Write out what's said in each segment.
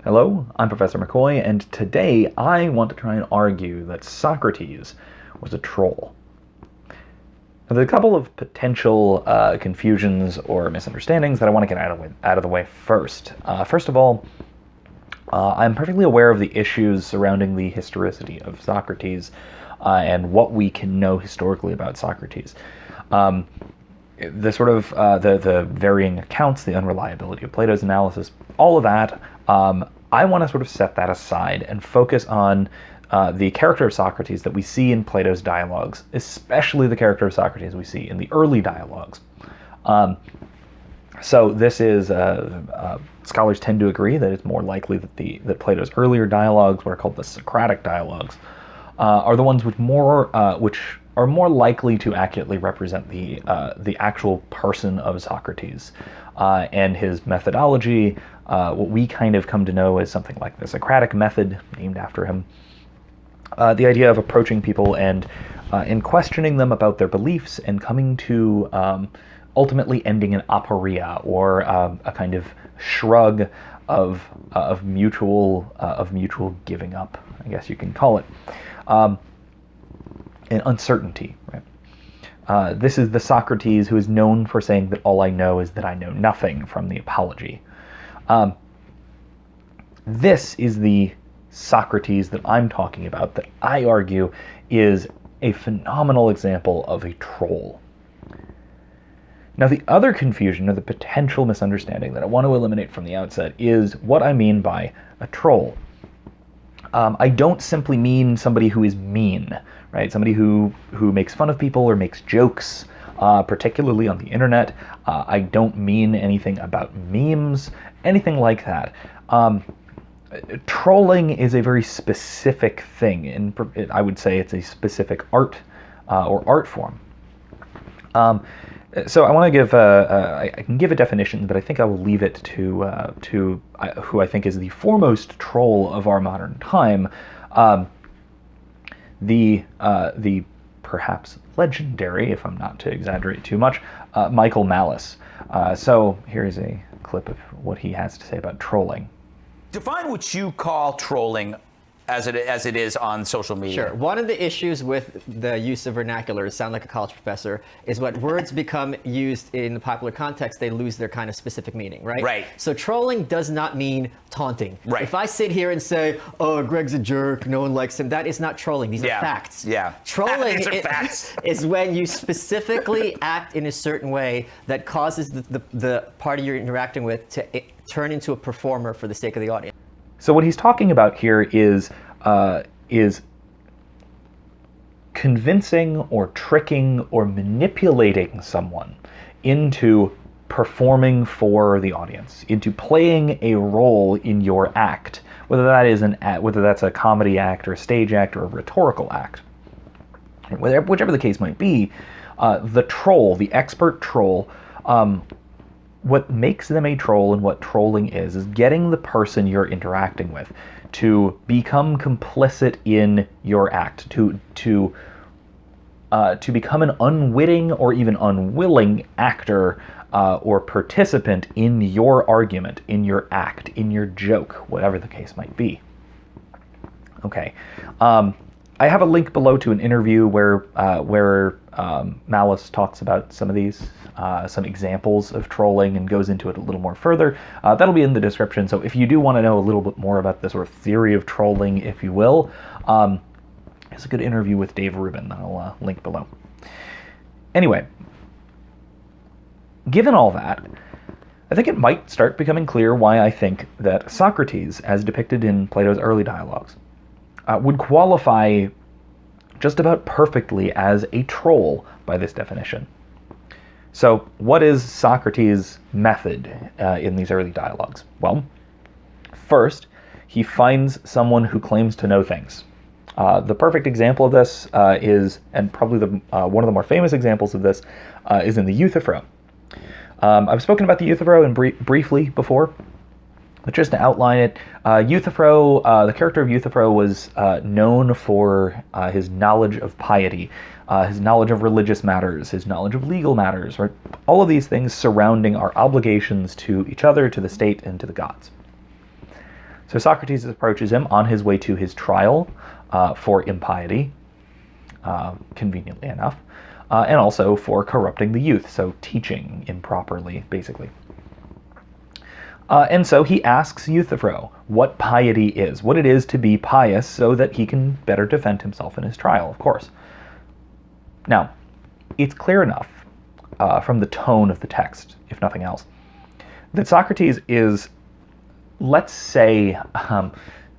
Hello, I'm Professor McCoy, and today I want to try and argue that Socrates was a troll. Now, there's a couple of potential confusions or misunderstandings that I want to get out of the way first. First of all, I'm perfectly aware of the issues surrounding the historicity of Socrates and what we can know historically about Socrates. The varying accounts, the unreliability of Plato's analysis, all of that, I want to sort of set that aside and focus on the character of Socrates that we see in Plato's dialogues, especially the character of Socrates we see in the early dialogues. So this is, scholars tend to agree that it's more likely that Plato's earlier dialogues, what are called the Socratic dialogues, are the ones which are more likely to accurately represent the actual person of Socrates and his methodology, what we kind of come to know as something like the Socratic method, named after him. The idea of approaching people and questioning them about their beliefs and coming to ultimately ending in aporia, or a kind of shrug of mutual giving up, I guess you can call it. And uncertainty, right? This is the Socrates who is known for saying that all I know is that I know nothing, from the Apology. This is the Socrates that I'm talking about, that I argue is a phenomenal example of a troll. Now, the other confusion, or the potential misunderstanding that I want to eliminate from the outset, is what I mean by a troll. I don't simply mean somebody who is mean, right? Somebody who makes fun of people or makes jokes, particularly on the internet. I don't mean anything about memes, anything like that. Trolling is a very specific thing, and I would say it's a specific art or art form. So I want to give I can give a definition, but I think I will leave it to who I think is the foremost troll of our modern time, the perhaps legendary, if I'm not to exaggerate too much, Michael Malice. So here's a clip of what he has to say about trolling. Define what you call trolling as it is on social media. Sure. One of the issues with the use of vernacular, sound like a college professor, is when words become used in the popular context, they lose their kind of specific meaning, right? Right. So trolling does not mean taunting. Right. If I sit here and say, oh, Greg's a jerk, no one likes him, that is not trolling. These are facts. Yeah. Trolling These are facts. is when you specifically act in a certain way that causes the party you're interacting with to turn into a performer for the sake of the audience. So what he's talking about here is convincing or tricking or manipulating someone into performing for the audience, into playing a role in your act, whether that's a comedy act or a stage act or a rhetorical act. Whichever the case might be, the troll, the expert troll, what makes them a troll and what trolling is getting the person you're interacting with to become complicit in your act, to become an unwitting or even unwilling actor or participant in your argument, in your act, in your joke, whatever the case might be. Okay. I have a link below to an interview where Malice talks about some of these, some examples of trolling, and goes into it a little more further. That'll be in the description, so if you do want to know a little bit more about the sort of theory of trolling, if you will, it's a good interview with Dave Rubin that I'll link below. Anyway, given all that, I think it might start becoming clear why I think that Socrates, as depicted in Plato's early dialogues, would qualify just about perfectly as a troll by this definition. So what is Socrates' method in these early dialogues? Well, first, he finds someone who claims to know things. The perfect example of this is, and probably one of the more famous examples of this, is in the Euthyphro. I've spoken about the Euthyphro briefly before, but just to outline it, Euthyphro, the character of Euthyphro was known for his knowledge of piety, his knowledge of religious matters, his knowledge of legal matters, right? All of these things surrounding our obligations to each other, to the state, and to the gods. So Socrates approaches him on his way to his trial for impiety, conveniently enough, and also for corrupting the youth, so teaching improperly, basically. And so he asks Euthyphro what piety is, what it is to be pious, so that he can better defend himself in his trial, of course. Now, it's clear enough from the tone of the text, if nothing else, that Socrates is, let's say,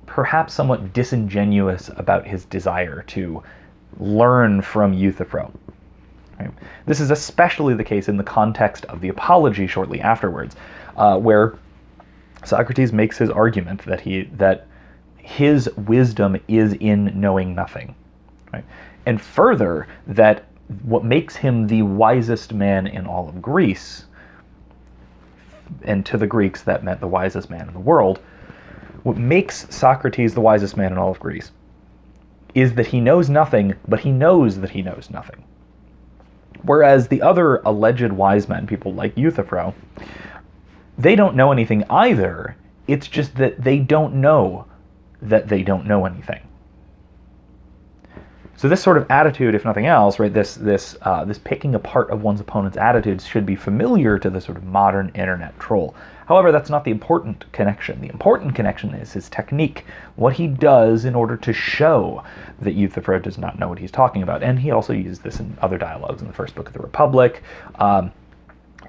perhaps somewhat disingenuous about his desire to learn from Euthyphro. Right? This is especially the case in the context of the Apology shortly afterwards, where Socrates makes his argument that his wisdom is in knowing nothing, right? And further, that what makes him the wisest man in all of Greece, and to the Greeks that meant the wisest man in the world, what makes Socrates the wisest man in all of Greece is that he knows nothing, but he knows that he knows nothing. Whereas the other alleged wise men, people like Euthyphro, they don't know anything either. It's just that they don't know that they don't know anything. So this sort of attitude, if nothing else, right, this picking apart of one's opponent's attitudes should be familiar to the sort of modern internet troll. However, that's not the important connection. The important connection is his technique, what he does in order to show that Euthyphro does not know what he's talking about. And he also uses this in other dialogues in the first book of the Republic,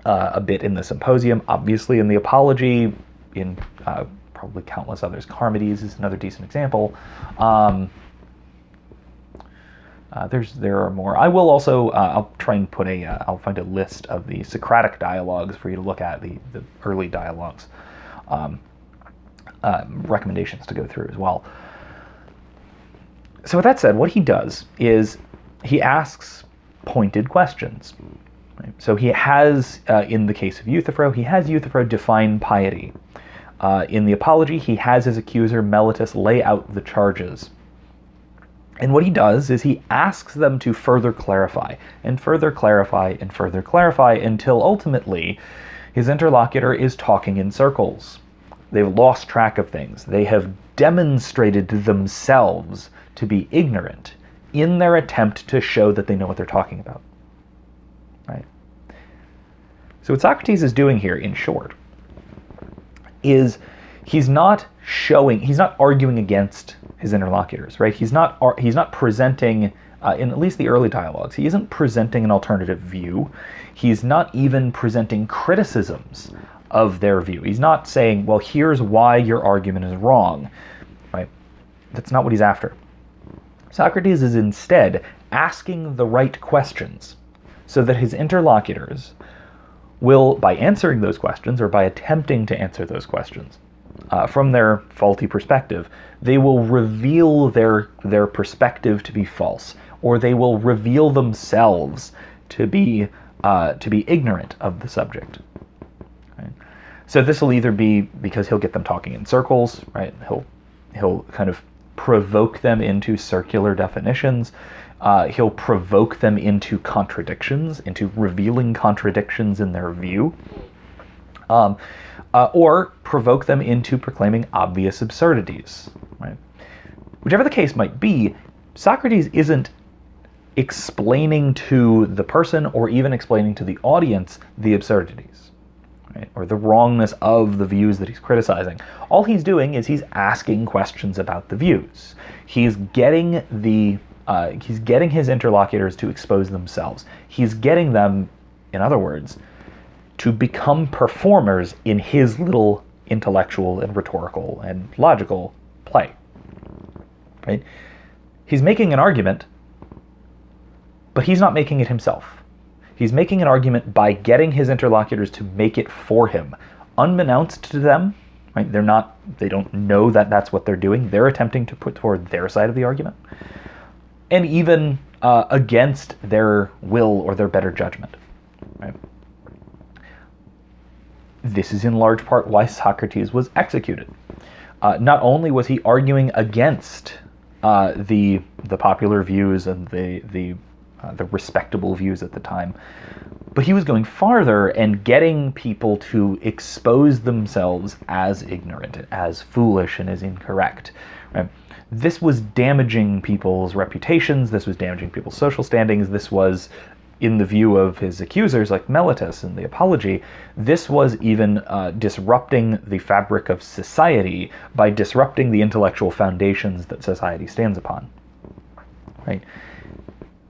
a bit in the Symposium, obviously in the Apology, in probably countless others. Charmides is another decent example. There are more. I will also, I'll try and put I'll find a list of the Socratic dialogues for you to look at, the early dialogues, recommendations to go through as well. So with that said, what he does is he asks pointed questions. Right? So he has, in the case of Euthyphro, he has Euthyphro define piety. In the Apology, he has his accuser Meletus lay out the charges. And what he does is he asks them to further clarify, and further clarify, and further clarify, until ultimately his interlocutor is talking in circles. They've lost track of things. They have demonstrated themselves to be ignorant in their attempt to show that they know what they're talking about. Right? So what Socrates is doing here, in short, is he's not arguing against his interlocutors, right? He's not presenting, in at least the early dialogues, he isn't presenting an alternative view. He's not even presenting criticisms of their view. He's not saying, well, here's why your argument is wrong, right? That's not what he's after. Socrates is instead asking the right questions so that his interlocutors will, by answering those questions, or by attempting to answer those questions, from their faulty perspective, they will reveal their perspective to be false, or they will reveal themselves to be ignorant of the subject. Right? So this will either be because he'll get them talking in circles, right? He'll kind of provoke them into circular definitions. He'll provoke them into contradictions, into revealing contradictions in their view. Or provoke them into proclaiming obvious absurdities. Right? Whichever the case might be, Socrates isn't explaining to the person or even explaining to the audience the absurdities, right? Or the wrongness of the views that he's criticizing. All he's doing is he's asking questions about the views. He's getting his interlocutors to expose themselves. He's getting them, in other words, to become performers in his little intellectual and rhetorical and logical play. Right? He's making an argument, but he's not making it himself. He's making an argument by getting his interlocutors to make it for him, unbeknownst to them. Right? They don't know that that's what they're doing. They're attempting to put forward their side of the argument, and even against their will or their better judgment. Right? This is in large part why Socrates was executed. Not only was he arguing against the popular views and the the respectable views at the time. But he was going farther and getting people to expose themselves as ignorant, as foolish, and as incorrect. Right? This was damaging people's reputations. This was damaging people's social standings. This was, in the view of his accusers like Meletus in the Apology, this was even disrupting the fabric of society by disrupting the intellectual foundations that society stands upon. Right?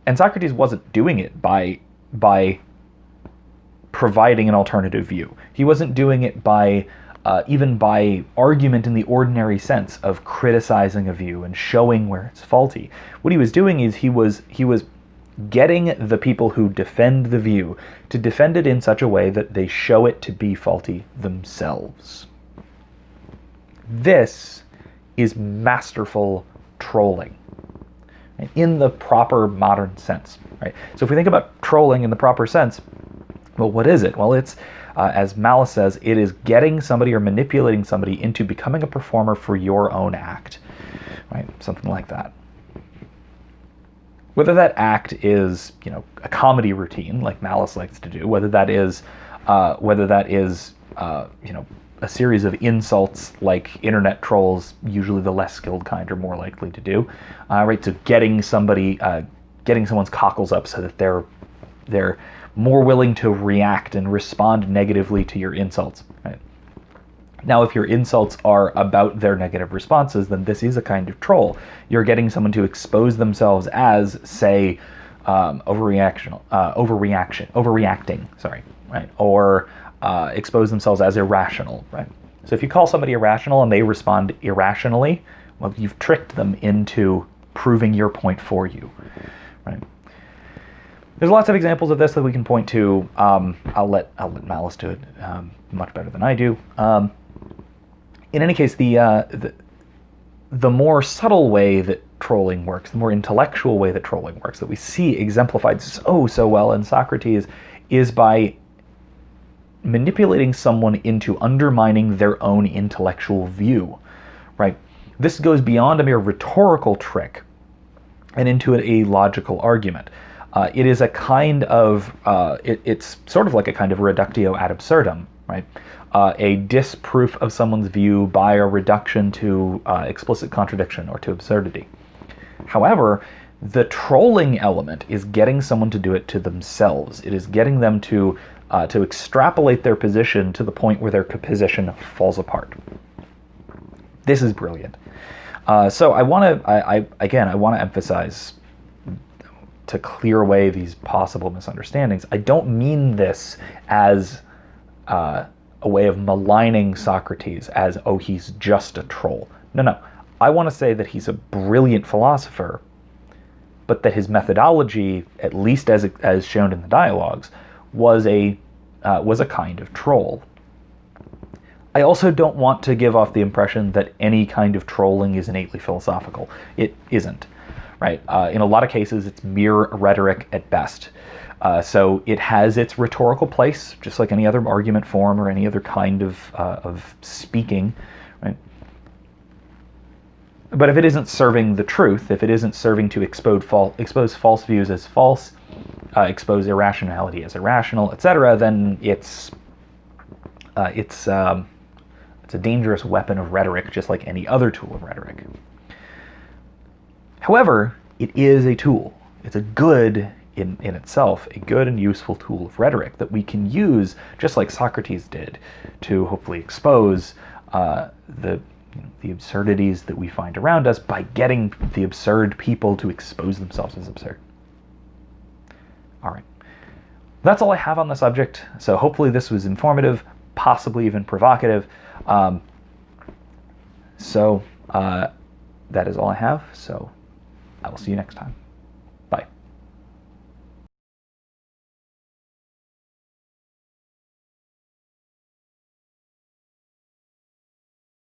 And Socrates wasn't doing it by providing an alternative view. He wasn't doing it by even by argument in the ordinary sense of criticizing a view and showing where it's faulty. What he was doing is he was getting the people who defend the view to defend it in such a way that they show it to be faulty themselves. This is masterful trolling, right? In the proper modern sense. Right? So if we think about trolling in the proper sense, well, what is it? Well, it's, as Malice says, it is getting somebody or manipulating somebody into becoming a performer for your own act. Right? Something like that. Whether that act is, a comedy routine like Malice likes to do, whether that is, a series of insults like internet trolls, usually the less skilled kind, are more likely to do, right? So getting someone's cockles up so that they're more willing to react and respond negatively to your insults. Right? Now, if your insults are about their negative responses, then this is a kind of troll. You're getting someone to expose themselves as, say, overreacting, right? Or expose themselves as irrational, right? So if you call somebody irrational and they respond irrationally, well, you've tricked them into proving your point for you, right? There's lots of examples of this that we can point to. I'll let Malice do it much better than I do. In any case, the more subtle way that trolling works, the more intellectual way that trolling works, that we see exemplified so well in Socrates, is by manipulating someone into undermining their own intellectual view. Right? This goes beyond a mere rhetorical trick and into a logical argument. It is a kind of, it's sort of like a kind of reductio ad absurdum, right? A disproof of someone's view by a reduction to explicit contradiction or to absurdity. However, the trolling element is getting someone to do it to themselves. It is getting them to extrapolate their position to the point where their position falls apart. This is brilliant. So I want to emphasize, to clear away these possible misunderstandings, I don't mean this as a way of maligning Socrates as, oh, he's just a troll. No. I want to say that he's a brilliant philosopher, but that his methodology, at least as shown in the dialogues, was a kind of troll. I also don't want to give off the impression that any kind of trolling is innately philosophical. It isn't. Right? In a lot of cases, it's mere rhetoric at best. So it has its rhetorical place, just like any other argument form or any other kind of speaking. Right? But if it isn't serving the truth, if it isn't serving to expose false views as false, expose irrationality as irrational, etc., then it's a dangerous weapon of rhetoric, just like any other tool of rhetoric. However, it is a tool. It's a good, in itself, a good and useful tool of rhetoric that we can use, just like Socrates did, to hopefully expose the absurdities that we find around us by getting the absurd people to expose themselves as absurd. All right. That's all I have on the subject. So hopefully this was informative, possibly even provocative. That is all I have. So I will see you next time.